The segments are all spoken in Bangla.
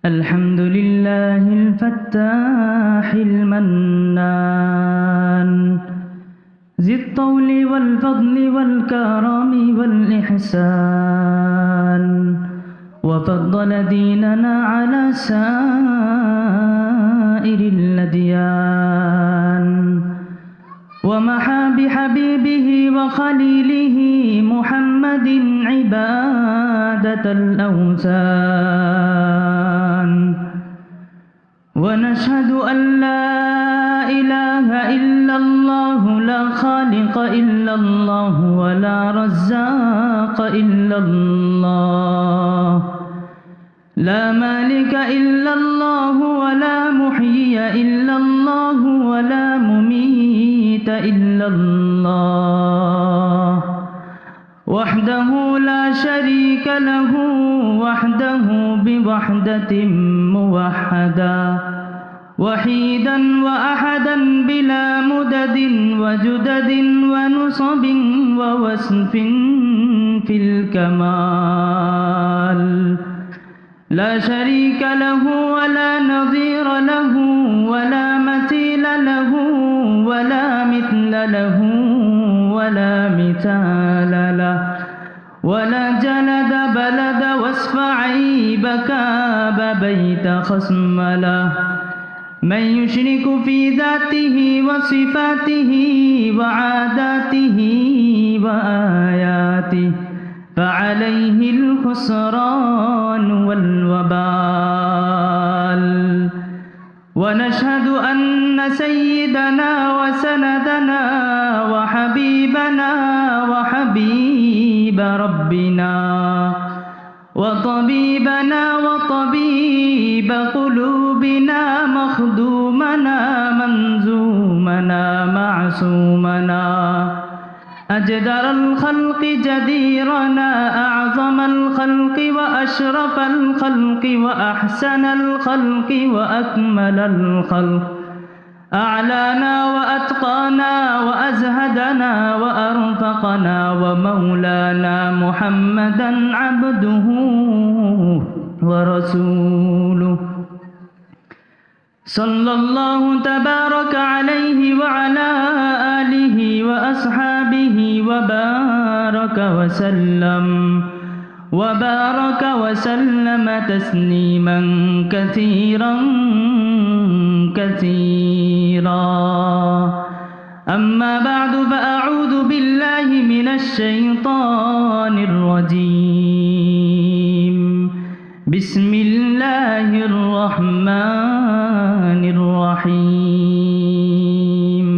الحمد لله الفتاح المنان ذي الطول والفضل والكرم والإحسان وفضل ديننا على سائر الأديان ومحى بحبيبه وخليله محمد عبادة الأوثان ونشهد أن لا إله إلا الله لا خالق إلا الله ولا رزاق إلا الله لا مالك إلا الله ولا محيي إلا الله ولا مميت إلا الله وحده لا شريك له وحده بوحدة موحدا وحيدا وأحدا بلا مدد وجدد ونصب ووصف في الكمال لا شريك له ولا نظير له ولا مثيل له ولا مثل له ولا مثال له ولا جلد بلد وصف عيب كاب بيت خصم له من يشرك في ذاته وصفاته وعاداته وآياته فعليه الخسران والوبال ونشهد أن سيدنا وسندنا وحبيبنا وحبيب ربنا وطبيبنا وطبيب قلوبنا مخدومنا منزومنا معصومنا أجدر الخلق جديرنا أعظم الخلق وأشرف الخلق وأحسن الخلق وأكمل الخلق أعلانا وأتقانا وأزهدنا وأرفقنا ومولانا محمدا عبده ورسوله صلى الله تبارك عليه وعلى آله وأصحابه وبارك وسلم تسليما كثيرا أما بعد فأعوذ بالله من الشيطان الرجيم بسم الله الرحمن الرحيم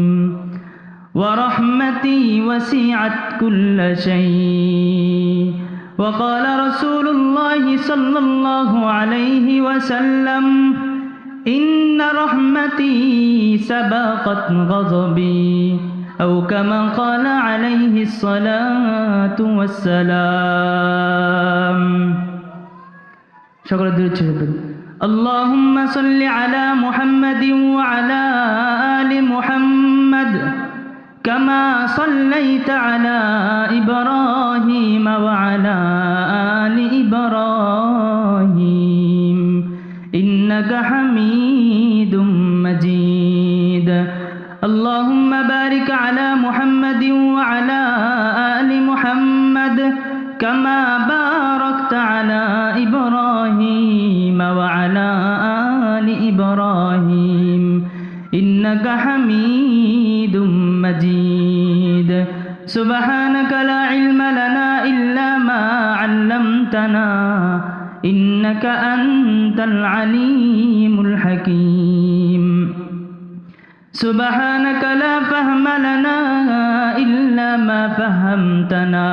ورحمتي وسعت كل شيء وقال رسول الله صلى الله عليه وسلم إن رحمتي سبقت غضبي أو كما قال عليه الصلاة والسلام شكرا لله اللهم صل على محمد وعلى آل محمد كما صليت على إبراهيم وعلى آل إبراهيم إنك حميد مجيد اللهم بارك على محمد وعلى آل محمد كما باركت على إبراهيم وعلى آل إبراهيم إنك حميد مجيد سبحانك لا علم لنا إلا ما علمتنا إنك أنت العليم الحكيم سبحانك لا فهم لنا إلا ما فهمتنا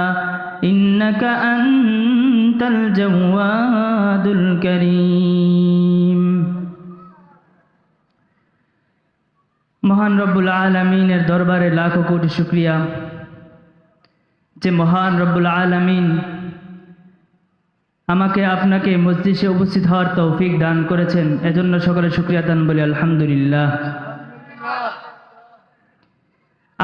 إنك أنت الجواد الكريم মহান রব্বুল আলামিনের দরবারে লাখো কোটি শুকরিয়া যে মহান রব্বুল আলামিন আমাকে আপনাকে মজলিসে উপস্থিত হওয়ার তৌফিক দান করেছেন এজন্য সকলে শুকরিয়া দান বলি আলহামদুলিল্লাহ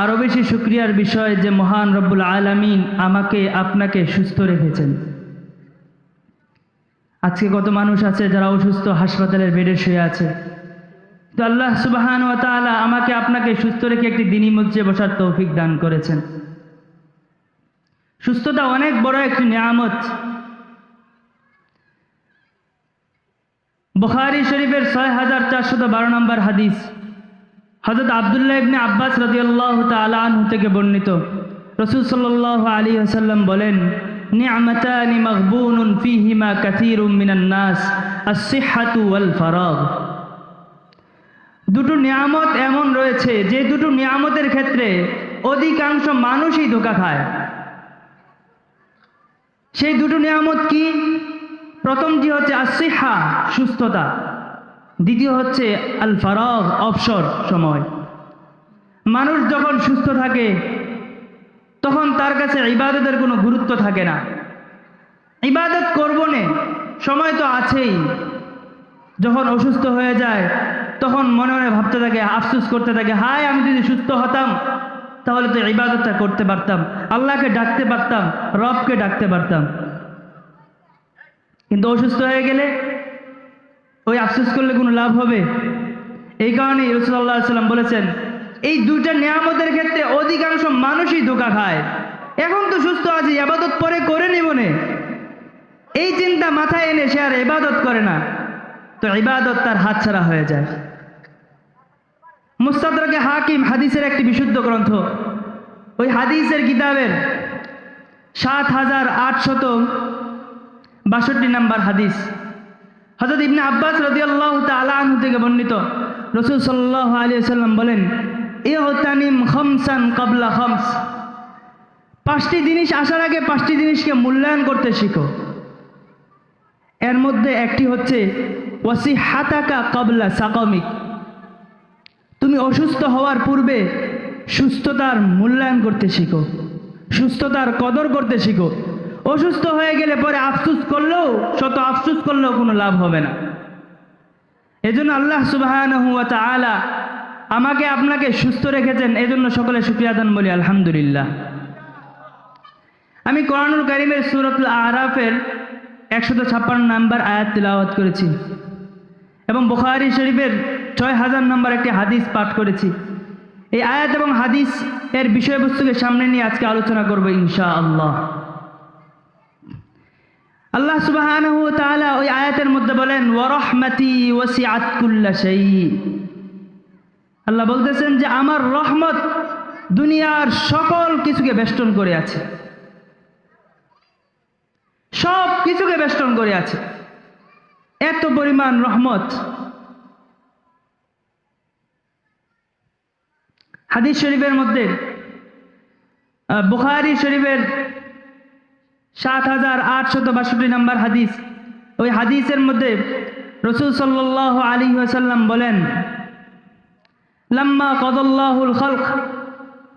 আরো বেশি শুকরিয়ার বিষয় যে মহান রব্বুল আলামিন আমাকে আপনাকে সুস্থ রেখেছেন। আজকে কত মানুষ আছে যারা অসুস্থ, হাসপাতালের বেডে শুয়ে আছে। তো আল্লাহ সুবহানাহু ওয়া তাআলা আমাকে আপনাকে সুস্থ রেখে একটি দ্বীনি মসজিদে বসার তৌফিক দান করেছেন। সুস্থতা অনেক বড় একটি নিয়ামত। বুখারী শরীফের 6412 নম্বর হাদিস, হযরত আব্দুল্লাহ ইবনে আব্বাস রাদিয়াল্লাহু তাআলা আনহু থেকে বর্ণিত, রাসূল সাল্লাল্লাহু আলাইহি ওয়াসাল্লাম বলেন, নি'মাতানি মাগবুনুন ফীহিমা কাসীরুম মিনান নাস, আস-সিহহাতু ওয়াল ফারাগ। দুটো নিয়ামত এমন রয়েছে যে দুটো নিয়ামতের ক্ষেত্রে অধিকাংশ মানুষই ধোঁকা খায়। সেই দুটো নিয়ামত কি? প্রথমটি হচ্ছে আস-সিহহা, সুস্থতা। দ্বিতীয় হচ্ছে আল ফারাগ, অবসর সময়। মানুষ যখন সুস্থ থাকে তখন তার কাছে ইবাদতের কোনো গুরুত্ব থাকে না। ইবাদত করব না, সময় তো আছেই। যখন অসুস্থ হয়ে যায় তখন মনে মনে ভাবতে থাকে, আফসোস করতে থাকে, হায় আমি যদি সুস্থ হতাম তাহলে তো ইবাদতটা করতে পারতাম, আল্লাহকে ডাকতে পারতাম, রবকে ডাকতে পারতাম। কিন্তু অসুস্থ হয়ে গেলে ওই আফসোস করলে কোনো লাভ হবে? এই কারণেই রাসূলুল্লাহ সাল্লাল্লাহু আলাইহি ওয়াসাল্লাম বলেছেন, এই দুইটা নিয়ামতের ক্ষেত্রে অধিকাংশ মানুষই ধোঁকা খায়। এখন তো সুস্থ আছি, ইবাদত পরে করে নেব না, এই চিন্তা মাথায় এনে সে আর ইবাদত করে না, তো ইবাদত তার হাতছাড়া হয়ে যায়। মুস্তাদরাকে হাকিম হাদিসের একটি বিশুদ্ধ গ্রন্থ, ওই হাদিসের কিতাবের 7862 নম্বর হাদিস, হযরত ইবনে আব্বাস রাদিয়াল্লাহু তাআলা আনহু থেকে বর্ণিত, রাসূল সাল্লাল্লাহু আলাইহি ওয়াসাল্লাম বলেন, ইগতানিম খামসান ক্বাবলা খামস। 5টি জিনিস আসার আগে 5টি জিনিসকে মূল্যায়ন করতে শিখো। এর মধ্যে একটি হচ্ছে ওয়াসিহাতাকা ক্বাবলা সাকামিক। তুমি অসুস্থ হওয়ার পূর্বে সুস্থতার মূল্যায়ন করতে শিখো, সুস্থতার কদর করতে শিখো। অসুস্থ হয়ে গেলে পরে আফসোস করলেও, শত আফসোস করলেও কোনো লাভ হবে না। এজন্য আল্লাহ সুবহানাহু ওয়া তাআলা আমাকে আপনাকে সুস্থ রেখেছেন, এজন্য সকলে শুকরিয়া আদান বলি আলহামদুলিল্লাহ। আমি কোরআনুল কারীমের সূরাতুল আরাফের 156 নম্বর আয়াত তিলাওয়াত করেছি এবং বুখারী শরীফের 6000 নম্বর একটি হাদিস পাঠ করেছি। এই আয়াত এবং হাদিস এর বিষয়বস্তুকে সামনে নিয়ে আজকে আলোচনা করব ইনশাআল্লাহ। আল্লাহ সুবহানাহু ওয়া তাআলা ওই আয়াতের মধ্যে বলেন, ওয়া রাহমাতি ওয়াসিআত কুল্লা শাই। আল্লাহ বলতেছেন যে আমার রহমত দুনিয়ার সকল কিছুকে বেষ্টন করে আছে, সব কিছুকে বেষ্টন করে আছে। এত পরিমাণ রহমত। হাদিস শরীফের মধ্যে বুখারী শরীফের 7862 নম্বর হাদিস, ওই হাদিসের মধ্যে রাসূল সাল্লাল্লাহু আলাইহি ওয়াসাল্লাম বলেন, লাম্মা কাদাল্লাহুল খালক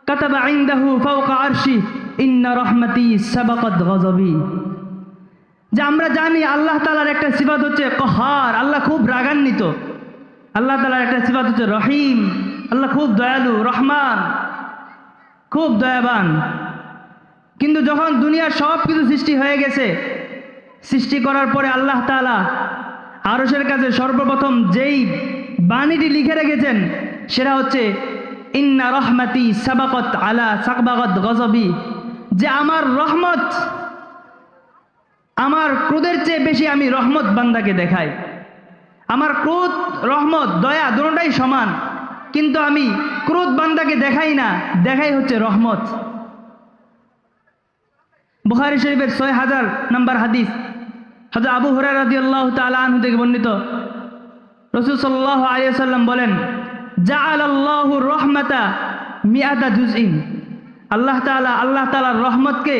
কাতাবা ইনদাহু ফাওকা আরশি ইন্না রাহমাতি সাবাকাত গাযাবি। যে আমরা জানি আল্লাহ তাআলার একটা সিফাত হচ্ছে কহার, আল্লাহ খুব রাগান্বিত। আল্লাহ তাআলার একটা সিফাত হচ্ছে রহিম, আল্লাহ খুব দয়ালু, রহমান, খুব দয়াবান। কিন্তু যখন দুনিয়ার সব কিছু সৃষ্টি হয়ে গেছে, সৃষ্টি করার পরে আল্লাহ তাআলা আরশের কাছে সর্বপ্রথম যেই বাণীটি লিখে রেখেছেন সেটা হচ্ছে ইন্না রহমাতি সাবাকাত আলা সাকবাগাত গজবি, যে আমার রহমত, আমার ক্রোধের চেয়ে বেশি আমি রহমত বান্দাকে দেখাই। আমার ক্রোধ, রহমত, দয়া দুটোটাই সমান, কিন্তু আমি ক্রোধ বান্দাকে দেখাই না, দেখাই হচ্ছে রহমত। বুখারী শরীফের 6000 নম্বর হাদিস, হযরত আবু হুরায়রা রাদিয়াল্লাহু তাআলা আনহু থেকে বর্ণিত, রাসূল সাল্লাল্লাহু আলাইহি ওয়াসাল্লাম বলেন, জাআলাল্লাহু রাহমাতা মিআতা জুজইন। আল্লাহ তাআলার রহমতকে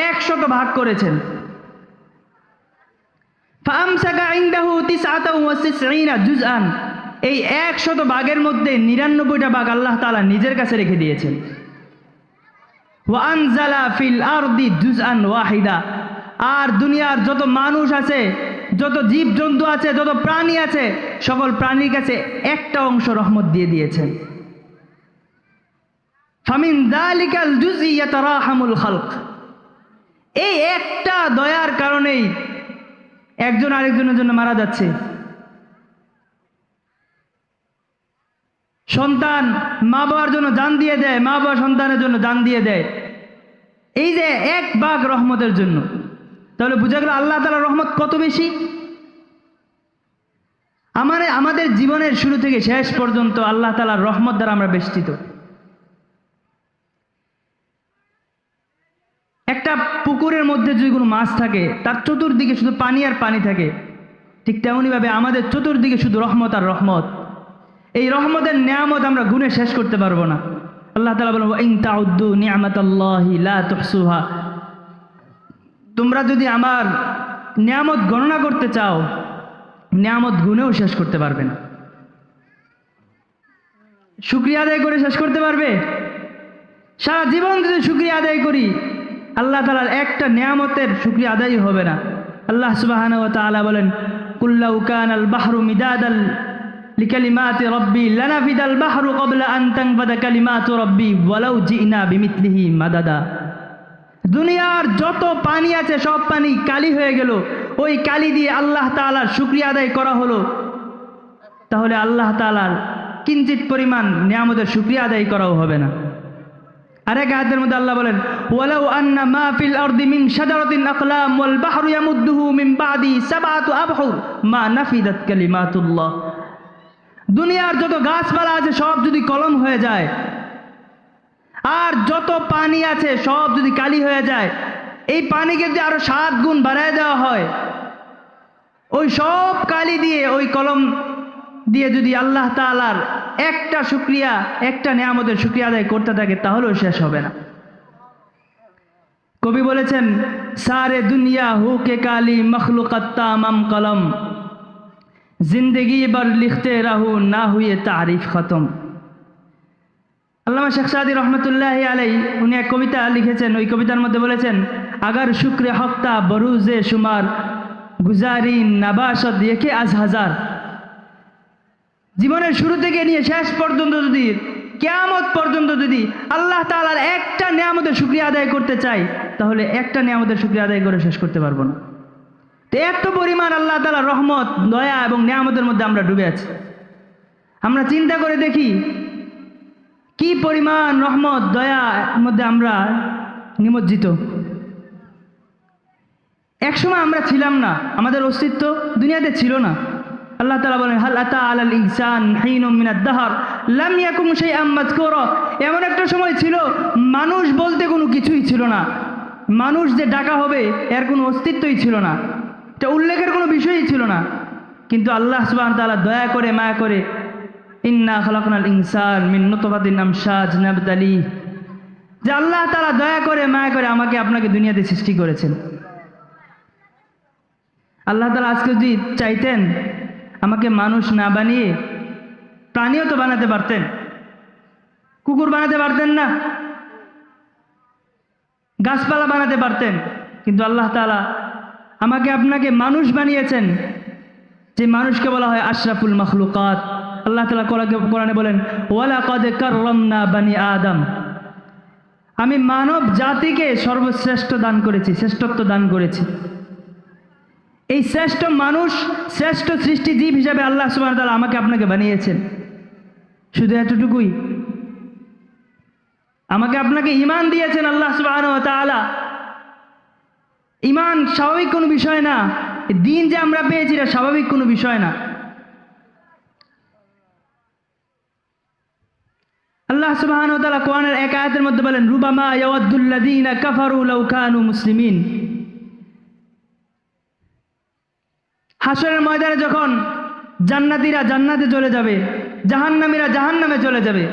100 ভাগ করেছেন। ফাআমসাকা ইনদাহু 99 জুজআন। এই 100 ভাগের মধ্যে 99টা ভাগ আল্লাহ তাআলা নিজের কাছে রেখে দিয়েছেন। ওয়া আনজালা ফিল আরদি জুজআন ওয়াহিদা। আর দুনিয়ার যত মানুষ আছে, যত জীব জন্তু আছে, যত প্রাণী আছে, সকল প্রাণীর কাছে একটা অংশ রহমত দিয়ে দিয়েছেন। ফামিন যালিকাল জুজই ইয়াতারাহামুল খালক। এই একটা দয়ার কারণেই একজন আরেকজনের জন্য মারা যাচ্ছে। সন্তান মা বাবার জন্য জান দিয়ে দেয়, মা বাবা সন্তানের জন্য জান দিয়ে দেয়, এই যে এক ভাগ রহমতের জন্য। তাহলে বোঝা গেল আল্লাহ তাআলার রহমত কত বেশি। আমাদের জীবনের শুরু থেকে শেষ পর্যন্ত আল্লাহ তাআলার রহমত দ্বারা আমরা বেষ্টিত। একটা পুকুরের মধ্যে যদি কোনো মাছ থাকে, তার চতুর্দিকে শুধু পানি আর পানি থাকে, ঠিক তেমনইভাবে আমাদের চতুর্দিকে শুধু রহমত আর রহমত। এই রহমতের নিয়ামত আমরা গুণে শেষ করতে পারবো না। আল্লাহ তাআলা বলেন, ওয়া ইন তাউদ্দু নি'মাতাল্লাহি লা তুহসুহা, তোমরা যদি আমার নিয়ামত গণনা করতে চাও, নিয়ামত গুণেও শেষ করতে পারবে না। শুকরিয়া আদায় করে শেষ করতে পারবে? সারা জীবন যদি শুকরিয়া আদায় করি, আল্লাহ তাআলার একটা নিয়ামতের শুকরিয়া আদায় হবে না। আল্লাহ সুবহানাহু ওয়া তাআলা বলেন, কুল লাউ কানাল বাহরু মিদাদাল লিকালিমাতি রাব্বি লানাফিদাল বাহরু ক্বাবলা আন তানফাদা কালিমাতু রাব্বি ওয়ালাউ জিনা বিমিথলিহি মাদাদা। দুনিয়ার যত পানি আছে সব পানি কালি হয়ে গেল, ওই কালি দিয়ে আল্লাহ তাআলার শুকরিয়া আদায় করা হলো, তাহলে আল্লাহ তাআলার কিঞ্চিত পরিমাণ নিয়ামতের শুকরিয়া আদায় করাও হবে না। আরেক আয়াতের মধ্যে আল্লাহ বলেন, ওয়ালাউ আন্না মা ফিল আরদি মিন শাজারাতিন আকলাম ওয়াল বাহরু ইয়ামুদ্দুহু মিন বাদি সাবআতু আবহুর মা নাফিদাত কালিমাতুল্লাহ। দুনিয়ার যত গাছপালা আছে সব যদি কলম হয়ে যায়, আর যত পানি আছে সব যদি কালি হয়ে যায়, এই পানিকে যদি আরো 7 গুণ বাড়ায় দেওয়া হয়, ওই সব কালি দিয়ে ওই কলম দিয়ে যদি আল্লাহ তাআলার একটা শুকরিয়া, একটা নিয়ামতের শুকরিয়া আদায় করতে থাকে, তাহলেও শেষ হবে না। কবি বলেছেন, সারে দুনিয়া হু কে কালি মখলুকাত তামাম কলম, জিন্দগি বার লিখতে রাহু না হুয়ে তারিফ খতম। আল্লামা শেখ সাদি রহমতুল্লাহি আলাইহি উনি এক কবিতা লিখেছেন, ওই কবিতার মধ্যে বলেছেন, আগার শুক্রে হক্তা বরুজে শুমার গুজারি নাবাশত একে আজ হাজার। জীবনের শুরু থেকে নিয়ে শেষ পর্যন্ত যদি, কিয়ামত পর্যন্ত যদি আল্লাহ তাআলার একটা নিয়ামতের শুকরিয়া আদায় করতে চাই, তাহলে একটা নিয়ামতের শুকরিয়া আদায় করে শেষ করতে পারবো না। তো এত পরিমাণ আল্লাহ তাআলার রহমত, দয়া এবং নিয়ামতের মধ্যে আমরা ডুবে আছি। আমরা চিন্তা করে দেখি কি পরিমাণ রহমত দয়ার মধ্যে আমরা নিমজ্জিত। একসময় আমরা ছিলাম না, আমাদের অস্তিত্ব দুনিয়াতে ছিল না। আল্লাহ তাআলা বলেন, হাল আতা আলাল ইনসান হিনুম মিনাদ দাহর লাম ইয়াকুম শাইআম মাযকুরা। এমন একটা সময় ছিল মানুষ বলতে কোনো কিছুই ছিল না, মানুষ যে ডাকা হবে এর কোনো অস্তিত্বই ছিল না, এটা উল্লেখের কোনো বিষয়ই ছিল না। কিন্তু আল্লাহ সুবহানাহু ওয়া তাআলা দয়া করে, মায়া করে, ইন্না খালাকনাল ইনসান মিন নুতফাতিন আমশাজ নাবতালি, যে আল্লাহ তাআলা দয়া করে, মায়া করে আমাকে আপনাকে দুনিয়াতে সৃষ্টি করেছেন। আল্লাহ তাআলা আজকে যদি চাইতেন আমাকে মানুষ না বানিয়ে প্রাণীও তো বানাতে পারতেন, কুকুর বানাতে পারতেন না, গাছপালা বানাতে পারতেন, কিন্তু আল্লাহ তাআলা আমাকে আপনাকে মানুষ বানিয়েছেন, যে মানুষকে বলা হয় আশরাফুল মাখলুকাত। আল্লাহ তাআলা কোরআনে বলেন, ওয়ালাকাদ কাররামনা বানি আদম, আমি মানব জাতিকে সর্বশ্রেষ্ঠ দান করেছি, শ্রেষ্ঠত্ব দান করেছি। এই শ্রেষ্ঠ মানুষ, শ্রেষ্ঠ সৃষ্টি জীব হিসাবে আল্লাহ সুবহানাহু ওয়া তাআলা আমাকে আপনাকে বানিয়েছেন। শুধু এতটুকুই, আমাকে আপনাকে ঈমান দিয়েছেন আল্লাহ সুবহানাহু ওয়া তাআলা। ঈমান স্বাভাবিক কোনো বিষয় না, দিন যে আমরা পেয়েছি এটা স্বাভাবিক কোনো বিষয় না। আল্লাহ সুবহানাহু ওয়া তাআলা কোরআনের এক আয়াতের মধ্যে বলেন, রুবামা ইয়াওয়াদ্দুল্লাযীনা কাফারু লাউ কানু মুসলিমিন। হাসরের ময়দানে যখন জান্নাতীরা জান্নাতে চলে যাবে, জাহান্নামীরা জাহান্নামে চলে যাবে,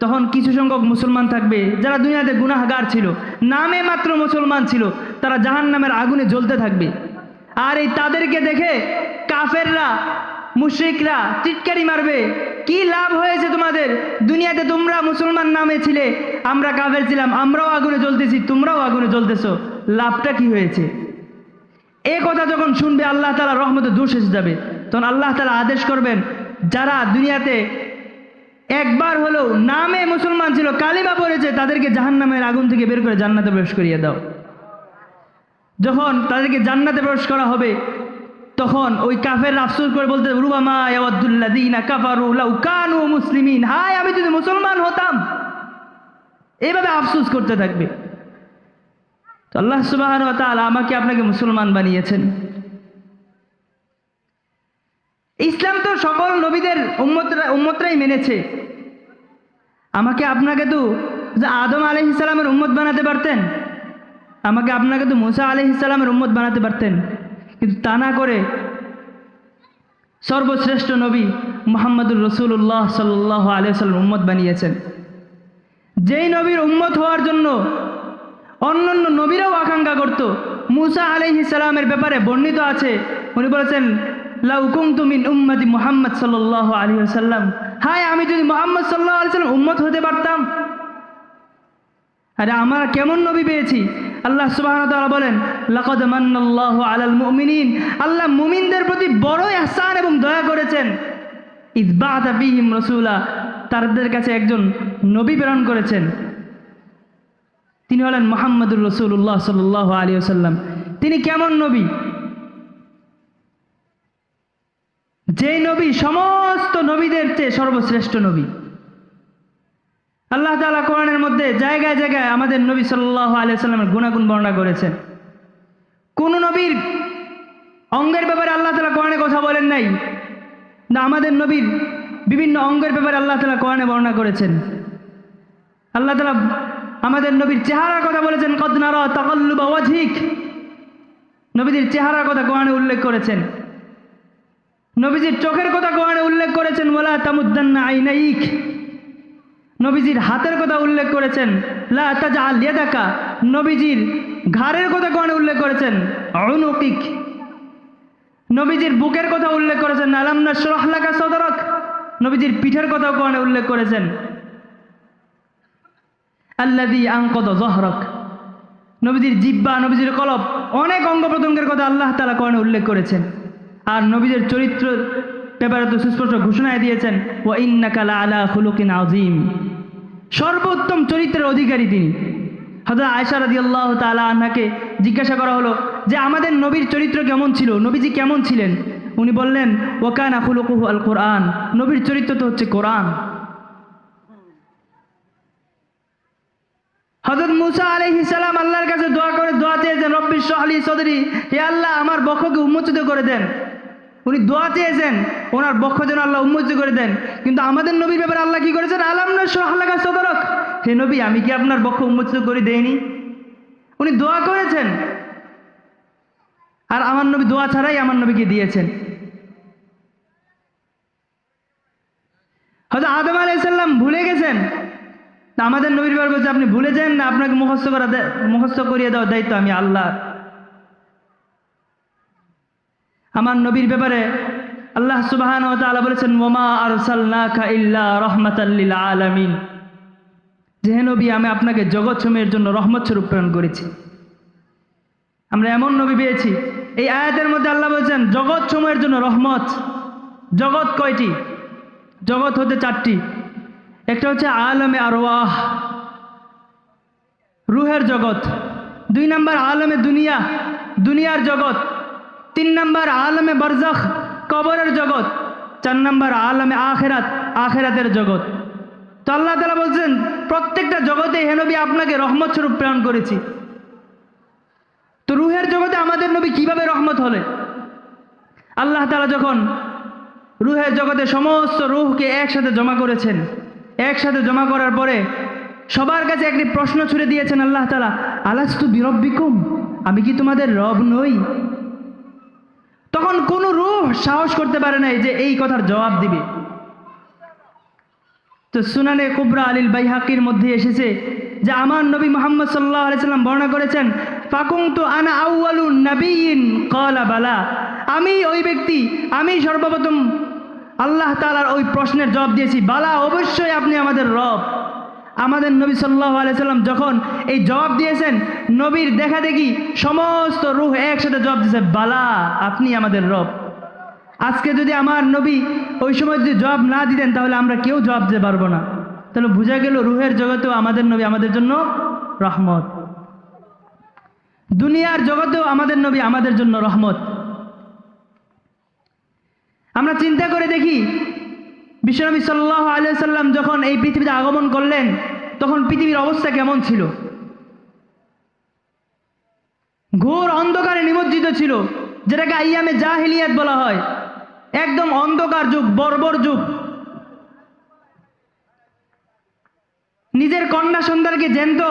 তখন কিছু সংখ্যক মুসলমান থাকবে যারা দুনিয়াতে গুনাহগার ছিল, নামে মাত্র মুসলমান ছিল, তারা জাহান্নামের আগুনে জ্বলতে থাকবে। আর এই তাদেরকে দেখে কাফেররা, মুশরিকরা টিটকারি মারবে, কি লাভ হয়েছে তোমাদের? দুনিয়াতে তোমরা মুসলমান নামে ছিলে, আমরা কাফের ছিলাম, আমরাও আগুনে জ্বলতেছি, তোমরাও আগুনে জ্বলতেছো, লাভটা কি হয়েছে? এই কথা যখন শুনবে আল্লাহ তাআলা রহমতে দোষ এসে যাবে, তখন আল্লাহ তাআলা আদেশ করবেন, যারা দুনিয়াতে একবার হলেও নামে মুসলমান ছিল, কালিমা পড়েছে, তাদেরকে জাহান্নামের আগুন থেকে বের করে জান্নাতে প্রবেশ করিয়ে দাও। যখন তাদেরকে জান্নাতে প্রবেশ করা হবে, তখন ওই কাফের আফসোস করে বলতে, রুবামা ইয়াওয়াদ্দুল্লাযীনা কাফারু লাউ কানু মুসলিমিন, হায় আমি যদি মুসলমান হতাম। এইভাবে আফসোস করতে থাকবে। তো আল্লাহ সুবহানাহু ওয়া তাআলা আমাকে আপনাকে মুসলমান বানিয়েছেন। ইসলাম তো সকল নবীদের উম্মতরাই মেনেছে। আমাকে আপনাকে তো যে আদম আলাইহিস সালামের উম্মত বানাতে পারতেন, আমাকে আপনাকে তো মুসা আলাইহিস সালামের উম্মত বানাতে পারতেন, কিন্তু তা না করে সর্বশ্রেষ্ঠ নবী মুহাম্মদুর রাসূলুল্লাহ সাল্লাল্লাহু আলাইহি ওয়াসাল্লাম উম্মত বানিয়েছেন। যেই নবীর উম্মত হওয়ার জন্য অন্যান্য নবীরাও আকাঙ্ক্ষা করত। মুসা আলাইহিস সালামের ব্যাপারে বর্ণিত আছে, উনি বলেছেন, লাউ কুনতু মিন উম্মতি মুহাম্মদ সাল্লাল্লাহু আলাইহি ওয়াসাল্লাম, হায় আমি যদি মুহাম্মদ সাল্লাল্লাহু আলাইহি ওয়াসাল্লাম উম্মত হতে পারতাম। আরে আমরা কেমন নবী পেয়েছি। আল্লাহ সুবহানাহু ওয়া তাআলা বলেন, লাকাদ মান্নাল্লাহু আলাল মুমিনিন, আল্লাহ মুমিনদের প্রতি বড় ইহসান এবং দয়া করেছেন। ইয বা'আথা ফীহিম রাসূলা, তাদের কাছে একজন নবী প্রেরণ করেছেন, তিনি হলেন মুহাম্মদুর রাসূলুল্লাহ সাল্লাল্লাহু আলাইহি ওয়াসাল্লাম। তিনি কেমন নবী? যে নবী সমস্ত নবীদের চেয়ে সর্বশ্রেষ্ঠ নবী। আল্লাহ তাআলা কোরআনের মধ্যে জায়গায় জায়গায় আমাদের নবী সাল্লাল্লাহু আলাইহি ওয়াসাল্লামের গুণাগুণ বর্ণনা করেছেন। কোন নবীর অঙ্গের ব্যাপারে আল্লাহ তাআলা কোরআনে কথা বলেন নাই, না আমাদের নবীর বিভিন্ন অঙ্গের ব্যাপারে আল্লাহ তাআলা কোরআনে বর্ণনা করেছেন। আল্লাহ তাআলা আমাদের নবীর চেহারার কথা বলেছেন, কদ নারা তাকাল্লুবা ওয়াজহিক, নবীজির চেহারার কথা কোরআনে উল্লেখ করেছেন। নবীজির চোখের কথা কোরআনে উল্লেখ করেছেন, ওয়ালা তামুদ্দান্না আইনাইক। নবীজির হাতের কথা উল্লেখ করেছেন, লা তাজআল ইয়াদাকা। নবীজির ঘাড়ের কথা কোরআনে উল্লেখ করেছেন, উনুকিক। নবীজির বুকের কথা উল্লেখ করেছেন, আলাম নাশরাহ লাকা সাদরাক। নবীজির পিঠের কথা কোরআনে উল্লেখ করেছেন, আল্লাযী আনকাযা যাহরাক। নবীজির জিহ্বা, নবীজির কলব, অনেক অঙ্গ প্রত্যঙ্গের কথা আল্লাহ তাআলা কোরআনে উল্লেখ করেছেন। আর নবীদের চরিত্র ব্যাপারে তো সুস্পষ্ট ঘোষণায় দিয়েছেন, ওয়া ইন্নাকা লাআলা খুলুকিন আযীম, সর্বোত্তম চরিত্রের অধিকারী তিনি। হযরত আয়েশা রাদিয়াল্লাহু তাআলা আনহাকে জিজ্ঞাসা করা হলো যে আমাদের নবীর চরিত্র কেমন ছিল, নবীজি কেমন ছিলেন? উনি বললেন, ওয়া কানা খুলুকুহু আল কোরআন, নবীর চরিত্র তো হচ্ছে কোরআন। হযরত মুসা আলাইহিস সালাম আল্লাহর কাছে দোয়া চেয়েছেন, রব্বি ইশরাহ লি সাদরি, হে আল্লাহ আমার বক্ষকে উন্মোচিত করে দেন। উনি দোয়া চেয়েছেন ওনার বক্ষ যেন আল্লাহ উন্মোচিত করে দেন। কিন্তু আমাদের নবীর ব্যাপারে আল্লাহ কি করেছেন, আলাম নাশরাহ লাকা সাদরাক, হে নবী আমি কি আপনার বক্ষ উন্মোচিত করে দেইনি? উনি দোয়া করেছেন, আর আমার নবী দোয়া ছাড়াই আমার নবীকে দিয়েছেন। হযরত আদম আলাইহিস সালাম ভুলে গেছেন, আমাদের নবীর ব্যাপারে বলছে আপনি ভুলে যান না, আপনাকে মুখস্থ করিয়ে দেওয়ার দায়িত্ব আমি আল্লাহ। আমার নবীর ব্যাপারে আল্লাহ সুবহানাহু ওয়া তাআলা বলেছেন, ওয়ামা আরসালনাকা ইল্লা রাহমাতাল লিল আলামিন, যে নবী আমি আপনাকে জগৎ সমূহের জন্য রহমত স্বরূপ প্রেরণ করেছি। আমরা এমন নবী পেয়েছি। এই আয়াতের মধ্যে আল্লাহ বলেছেন জগৎ সমূহের জন্য রহমত। জগৎ কয়টি? জগৎ হতে চারটি। একটা হচ্ছে আলমে আরওয়াহ, রুহের জগৎ। 2 নম্বর আলমে দুনিয়া, দুনিয়ার জগৎ। 3 নম্বর আলমে বারজাখ, কবরের জগৎ। 4 নম্বর আলমে আখিরাত, আখিরাতের জগৎ। তো আল্লাহ তাআলা বলছেন প্রত্যেকটা জগতে হে নবী আপনাকে রহমত স্বরূপ প্রেরণ করেছি। তো রুহের জগতে আমাদের নবী কিভাবে রহমত হলে? আল্লাহ তাআলা যখন রুহের জগতে সমস্ত রূহকে একসাথে জমা করেছেন, একসাথে জমা করার পরে সবার কাছে একটি প্রশ্ন ছুড়ে দিয়েছেন আল্লাহ তাআলা, আলাস্তু বিরব্বিকুম, আমি কি তোমাদের রব নই? তখন কোন রূহ সাহস করতে পারে নাই যে এই কথার জবাব দিবে। তো সুনানে কুবরা আলিল বাইহাকির মধ্যে এসেছে যে আমার নবী মুহাম্মদ সাল্লাল্লাহু আলাইহি সাল্লাম বর্ণনা করেছেন, ফাকুনতু আনা আউয়ালুন নাবিয়্যিন ক্বালা বালা, আমি ওই ব্যক্তি, আমি সর্বপ্রথম আল্লাহ তাআলার ওই প্রশ্নের জবাব দিয়েছি, বালা অবশ্যই আপনি আমাদের রব। আমাদের নবী সাল্লাল্লাহু আলাইহি সাল্লাম যখন এই জবাব দিয়েছেন, নবীর দেখা দেখি সমস্ত রূহ একসাথে জবাব দিয়েছে, বালা আপনি আমাদের রব। আজকে যদি আমার নবী ওই সময় যদি জবাব না দিতেন তাহলে আমরা কেউ জবাব দিতে পারবো না। তাহলে বোঝা গেল রুহের জগতেও আমাদের নবী আমাদের জন্য রহমত, দুনিয়ার জগতেও আমাদের নবী আমাদের জন্য রহমত। আমরা চিন্তা করে দেখি, বিশ্বনবী সাল্লাল্লাহু আলাইহি ওয়াসাল্লাম যখন এই পৃথিবীতে আগমন করলেন তখন পৃথিবীর অবস্থা কেমন ছিল? ঘোর অন্ধকারে নিমজ্জিত ছিল, যেটাকে আইয়ামে জাহিলিয়াত বলা হয়। একদম অন্ধকার যুগ, বর্বর যুগ। নিজের কন্যা সন্তানকে জ্যান্ত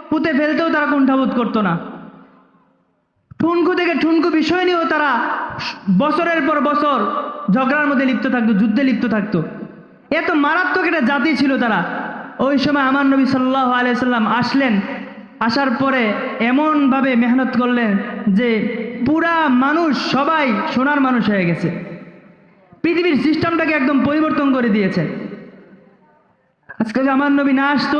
পুঁতে ফেলতেও তারা কুণ্ঠাবোধ করতো না। ঠুনকু থেকে ঠুনকু বিষয় নিয়েও তারা বছরের পর বছর ঝগড়ার মধ্যে লিপ্ত থাকতো, যুদ্ধে লিপ্ত থাকতো। এত মারাত্মক একটা জাতি ছিল তারা। ওই সময় আমার নবী সাল্লাল্লাহু আলাইহি সাল্লাম আসলেন। আসার পরে এমনভাবে মেহনত করলেন যে পুরা মানুষ সবাই সোনার মানুষ হয়ে গেছে। পৃথিবীর সিস্টেমটাকে একদম পরিবর্তন করে দিয়েছে। আজকে যদি আমার নবী না আসতো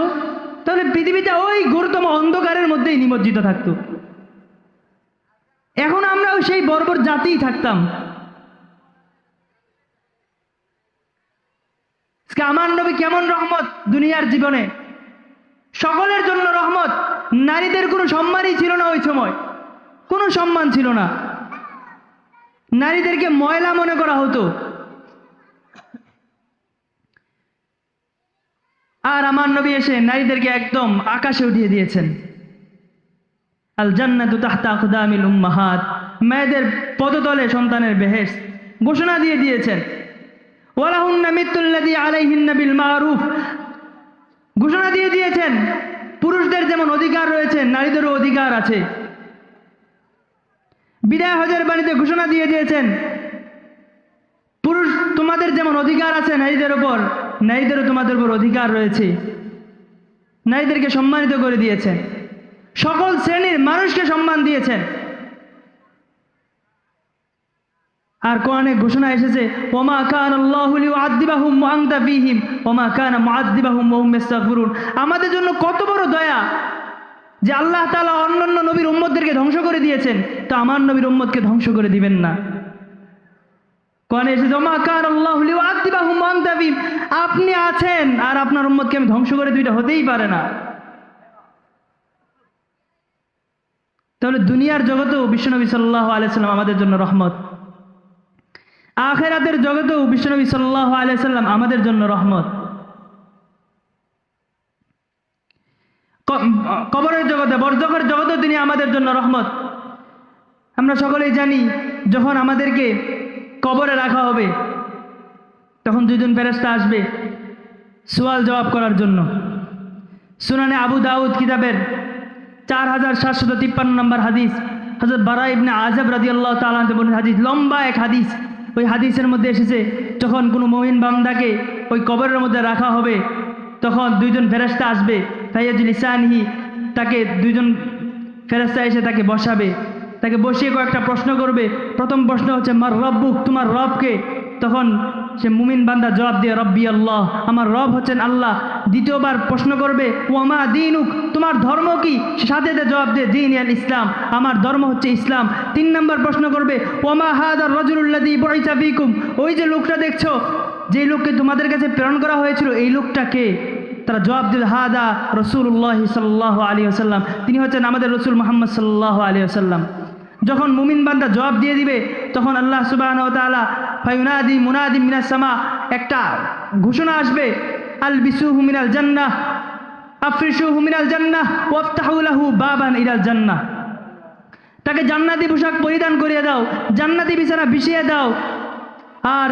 তাহলে পৃথিবীটা ওই ঘোরতম অন্ধকারের মধ্যেই নিমজ্জিত থাকতো। এখন আমরাও সেই বর্বর জাতিই থাকতাম। আমার নবী কেমন রহমত দুনিয়ার জীবনে, সকলের জন্য রহমত। নারীদের কোনো সম্মানই ছিল না, ওই সময় কোনো সম্মান ছিল না। নারীদেরকে ময়লা মনে করা হতো। আর আমার নবী এসে নারীদেরকে একদম আকাশে উঠিয়ে দিয়েছেন। আল জান্নাতু তাহতা আকদামিল উম্মাহাত, মেয়েদের পদতলে সন্তানের বেহেশত ঘোষণা দিয়ে দিয়েছেন। ওয়ালাহুন্না মিথলুল্লাযী আলাইহিন্না বিল মারুফ, ঘোষণা দিয়ে দিয়েছেন পুরুষদের যেমন অধিকার রয়েছে নারীদেরও অধিকার আছে। বিদায় হজের বাণীতে ঘোষণা দিয়ে দিয়েছেন পুরুষ তোমাদের যেমন অধিকার আছে নারীদের উপর, নারীদেরও তোমাদের উপর অধিকার রয়েছে। নারীদেরকে সম্মানিত করে দিয়েছেন, সকল শ্রেণীর মানুষকে সম্মান দিয়েছেন। আর কোরআনে ঘোষণা এসেছে ওমা কানাল্লাহু লিউআযিবাহুম ওয়া আনতা ফীহিম ওমা কানা মুআযিবাহুম ওয়া হুম ইস্তাগফিরুন। আমাদের জন্য কত বড় দয়া যে আল্লাহ তাআলা অন্যান্য নবীর উম্মতদেরকে ধ্বংস করে দিয়েছেন, তো আমার নবীর উম্মতকে ধ্বংস করে দিবেন না। কোরআনে এসেছে ওমা কানাল্লাহু লিউআযিবাহুম ওয়া আনতা ফীহিম, আপনি আছেন আর আপনার উম্মতকে আমি ধ্বংস করে দিই, এটা হতেই পারে না। তাহলে দুনিয়ার জগতেও বিশ্বনবী সাল্লাল্লাহু আলাইহি সাল্লাম আমাদের জন্য রহমত, আখিরাতের জগতেও বিশ্বনবী সাল্লাল্লাহু আলাইহি সাল্লাম আমাদের জন্য রহমত। কবরের জগতে, বরজখের জগতেও তিনি আমাদের জন্য রহমত। আমরা সকলেই জানি যখন আমাদেরকে কবরে রাখা হবে তখন দুইজন ফেরেশতা আসবে সওয়াল জবাব করার জন্য। সুনানে আবু দাউদ কিতাবের 4753 নম্বর হাদিস, হযরত বারা ইবনে আযাব রাদিয়াল্লাহু তাআলা আনহু বলেন, হাদিস লম্বা এক হাদিস। ওই হাদিসের মধ্যে এসেছে যখন কোনো মুমিন বান্দাকে ওই কবরের মধ্যে রাখা হবে তখন দুইজন ফেরেশতা আসবে, ফায়াজুল লিসানিহি, তাকে দুইজন ফেরেশতা এসে তাকে বসাবে, তাকে বসিয়ে কয়েকটা প্রশ্ন করবে। প্রথম প্রশ্ন হচ্ছে মার রব্বুক, তোমার রবকে? তখন সে মুমিন বান্দা জবাব দিয়ে রব্বি আল্লাহ, আমার রব হচ্ছেন আল্লাহ। দ্বিতীয়বার প্রশ্ন করবে ওয়ামা দীনুক, তোমার ধর্ম কি? সে সাথে জবাব দিয়ে দীন আল ইসলাম, আমার ধর্ম হচ্ছে ইসলাম। 3 নম্বর প্রশ্ন করবে ওয়ামা হাদার রাজুলুল্লাযী বুইসা ফীকুম, ওই যে লোকটা দেখছো, যে লোককে তোমাদের কাছে প্রেরণ করা হয়েছিল, এই লোকটা কে? তারা জবাব দিল হাদা রাসূলুল্লাহ সাল্লাল্লাহু আলাইহি ওয়াসাল্লাম, তিনি হচ্ছেন আমাদের রাসূল মুহাম্মদ সাল্লাল্লাহু আলাইহি ওয়াসাল্লাম। যখন মুমিন বান্দা জবাব দিয়ে দিবে তখন আল্লাহ সুবহানাহু ওয়া তাআলা ফায়ুনাদি মুনাদি মিনাস সামা, একটা ঘোষণা আসবে আলবিসুহু মিনাল জান্নাহ আফরিশুহু মিনাল জান্নাহ ওয়াফতাহু লাহু বাবান ইলাল জান্নাহ, তাকে জান্নাতি পোশাক পরিধান করিয়ে দাও, জান্নাতি বিছানা বিছিয়ে দাও, আর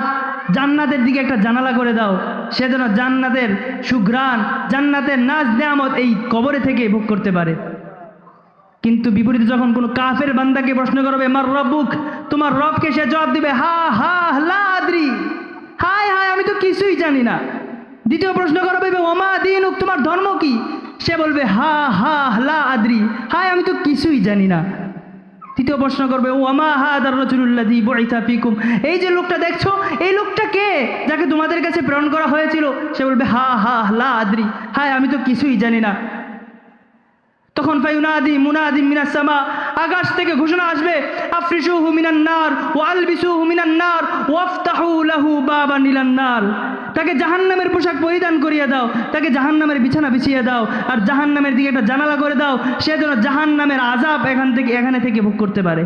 জান্নাতের দিকে একটা জানালা করে দাও, সে যেন জান্নাতের সুঘ্রাণ, জান্নাতের নাজ নেয়ামত এই কবরে থেকে ভোগ করতে পারে। কিন্তু বিপরীতে যখন কোনো কাফের বান্দাকে প্রশ্ন করবে মার রব্বুক, তোমার রবকে? সে জবাব দিবে হা হা লা আদরি, হায় হায় আমি তো কিছুই জানি না। দ্বিতীয় প্রশ্ন করবে ওমা দীনুক, তোমার ধর্ম কি? সে বলবে হা হা লা আদরি, হায় আমি তো কিছুই জানি না। তৃতীয় প্রশ্ন করবে ওয়ামা হাদার রাজুলুল্লাযী বুইসা ফীকুম, এই যে লোকটা দেখছো, এই লোকটা কে যাকে তোমাদের কাছে প্রেরণ করা হয়েছিল? সে বলবে হা হা লা আদরি, হায় আমি তো কিছুই জানি না। তখন ফায়ুনাদি মুনাদি মিনাস সামা, আকাশ থেকে ঘোষণা আসবে আফরিশুহু মিনান নার ওয়া আলবিসুহু মিনান নার ওয়াফতাহু লাহু বাবান ইলান নার, তাকে জাহান্নামের পোশাক পরিধান করিয়ে দাও, তাকে জাহান্নামের বিছানা বিছিয়ে দাও, আর জাহান্নামের দিকে একটা জানালা করে দাও, সে যেন জাহান্নামের আযাব এখানে থেকে ভোগ করতে পারে।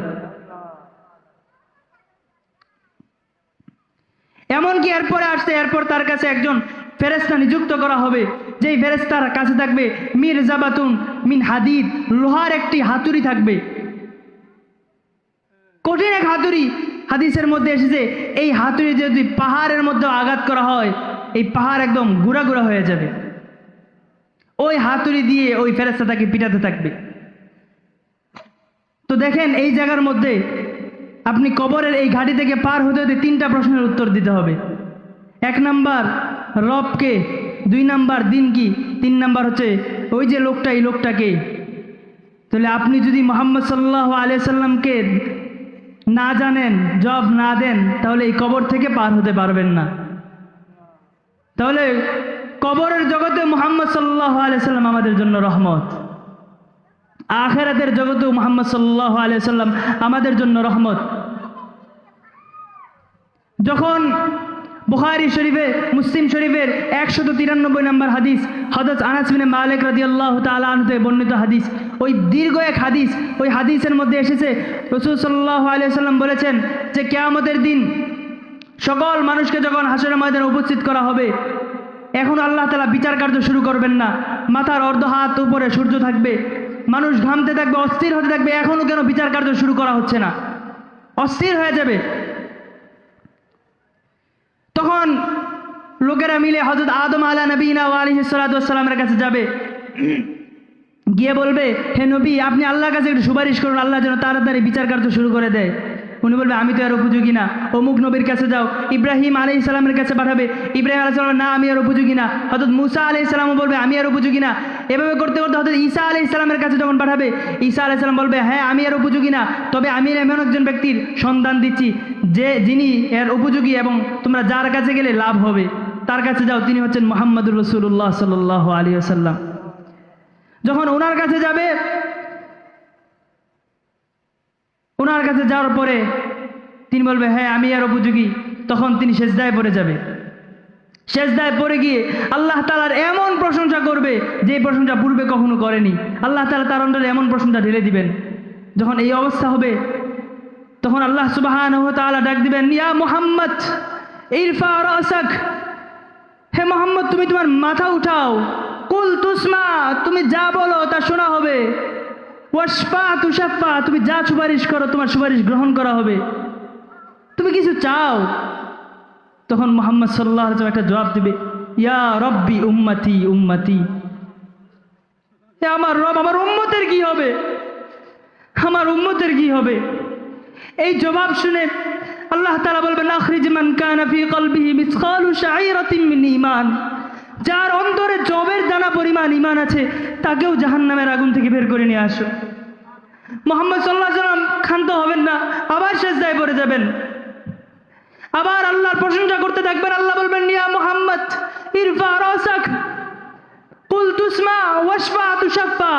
এমনকি এরপরে আসছে, এরপর তার কাছে একজন ফেরেশতা নিযুক্ত করা হবে, যেই ফেরেশতার কাছে থাকবে মিরজাবাতুন মিন হাদিদ, লোহার একটি হাতুড়ি থাকবে, কঠিন এক হাতুড়ি। হাদিসের মধ্যে এসেছে এই হাতুড়ি যদি পাহাড়ের মধ্যে আঘাত করা হয়, এই পাহাড় একদম গুঁড়া গুঁড়া হয়ে যাবে। ওই হাতুড়ি দিয়ে ওই ফেরেশতা তাকে পিটাতে থাকবে। তো দেখেন এই জায়গার মধ্যে আপনি কবরের এই ঘাটি থেকে পার হতে হতে 3টা প্রশ্নের উত্তর দিতে হবে। 1 নাম্বার রবকে, 2 নাম্বার দিন কি, 3 নাম্বার হচ্ছে ওই যে লোকটা, এই লোকটাকে। তাহলে আপনি যদি মুহাম্মদ সাল্লাল্লাহু আলাইহি সাল্লামকে না জানেন, জব না দেন, তাহলে এই কবর থেকে পার হতে পারবেন না। তাহলে কবরের জগতে মুহাম্মদ সাল্লাল্লাহু আলাইহি সাল্লাম আমাদের জন্য রহমত, আখিরাতের জগতেও মুহাম্মদ সাল্লাল্লাহু আলাইহি সাল্লাম আমাদের জন্য রহমত। যখন বুখারী শরীফে, মুসলিম শরীফের 193 নম্বর হাদিস, হযরত আনাস বিন মালিক রাদিয়াল্লাহু তাআলা আনহু থেকে বর্ণিত হাদিস, ওই দীর্ঘ এক হাদিস, ওই হাদিসের মধ্যে এসেছে রাসূল সাল্লাল্লাহু আলাইহি সাল্লাম বলেছেন যে কিয়ামতের দিন সকল মানুষকে যখন হাসরের ময়দানে উপস্থিত করা হবে, এখন আল্লাহ তাআলা বিচার কার্য শুরু করবেন না। মাথার অর্ধ হাত উপরে সূর্য থাকবে, মানুষ ঘামতে থাকবে, অস্থির হতে থাকবে, এখনো কেন বিচার কার্য শুরু করা হচ্ছে না, অস্থির হয়ে যাবে। তখন লোকেরা মিলে হযরত আদম আলা নবীনা ওয়া আলাইহিস সালাতু ওয়াস সালামের কাছে যাবে, গিয়ে বলবে হে নবী, আপনি আল্লাহর কাছে একটু সুপারিশ করুন, আল্লাহ যেন তাড়াতাড়ি বিচার কার্য শুরু করে দেয়। উনি বলবে আমি তো আর উপযোগী না। অমুক নবীর কাছে যাও, ইব্রাহিম আলাইহিস সালামের কাছে পাঠাবে, ইব্রাহিম আলাইহিস সালাম না আমি আর উপযোগী না। হযরত মুসা আলাইহিস সালামও বলবে আমি আর উপযোগী না। এভাবে করতে করতে হযরত ঈসা আলাইহিস সালামের কাছে যখন পাঠাবে, ঈসা আলাইহিস সালাম বলবে হ্যাঁ আমি আর উপযোগী না, তবে আমি এমন একজন ব্যক্তির সন্ধান দিচ্ছি যিনি এর উপযোগী এবং তোমরা যার কাছে গেলে লাভ হবে, তার কাছে যাও, তিনি হচ্ছেন মুহাম্মদুর রাসূলুল্লাহ সাল্লাল্লাহু আলাইহি ওয়াসাল্লাম। যখন ওনার কাছে যাবে, ওনার কাছে যাওয়ার পরে তিনি বলবে হ্যাঁ আমি আর উপযোগী, তখন তিনি সেজদায় পড়ে যাবে। সেজদায় পড়ে গিয়ে আল্লাহ তাআলার এমন প্রশংসা করবে যে প্রশংসা পূর্বে কখনো করেনি। আল্লাহ তাআলা তার অন্তরে এমন প্রশংসা ঢেলে দিবেন। যখন এই অবস্থা হবে, তখন আল্লাহ সুবহানাহু ওয়া তাআলা ডাক দিবেন ইয়া মুহাম্মদ ইরফা রাসাক, হে মুহাম্মদ তুমি তোমার মাথা উঠাও, কুল তুসমা, তুমি যা বলো তা শোনা হবে, ওয়াশফা তুশাফা, তুমি যা সুপারিশ করো তোমার সুপারিশ গ্রহণ করা হবে, তুমি কিছু চাও। তখন মুহাম্মদ সাল্লাল্লাহু আলাইহি ওয়াসাল্লাম একটা জবাব দিবে ইয়া রব্বি উম্মতি উম্মতি, হে আমার রব, আমার উম্মতের কি হবে, আমার উম্মতের কি হবে। এই জবাব শুনে আল্লাহ তাআলা বলবেন আখরিজ মান কানা ফি কলবিহি মিসকালু শাঈরাতিন মিন ঈমান, যার অন্তরে জবের দানা পরিমাণ ঈমান আছে তাকেও জাহান্নামের আগুন থেকে বের করে নিয়ে আসো। মুহাম্মদ সাল্লাল্লাহু আলাইহি ওয়াসাল্লাম ক্ষান্ত হবেন না, আবার সেজদায় পড়ে যাবেন, আবার আল্লাহর প্রশংসা করতে থাকবেন। আল্লাহ বলবেন ইয়া মুহাম্মদ ইরফা রাসাক কুল তুসমা ওয়াশফা তুশাফা,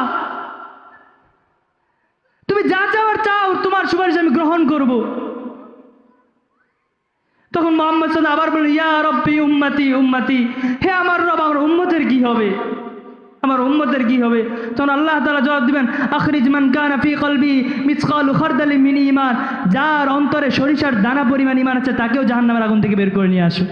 তুমি যা চাওয়ার চাও, তোমার সুপারিশ আমি গ্রহণ করব। তখন মুহাম্মদ সাল্লাল্লাহু আবার বলেন ইয়া রব্বি উম্মতি উম্মতি, হে আমার রব, আমার উম্মতের কি হবে, আমার উম্মতের কি হবে। তখন আল্লাহ তাআলা জবাব দিবেন আখরিজ মান কানা ফি কলবি মিসকালু খারদালিন মিন ঈমান, যার অন্তরে সরিষার দানা পরিমাণ ঈমান আছে তাকেও জাহান্নামের আগুন থেকে বের করে নিয়ে আসো।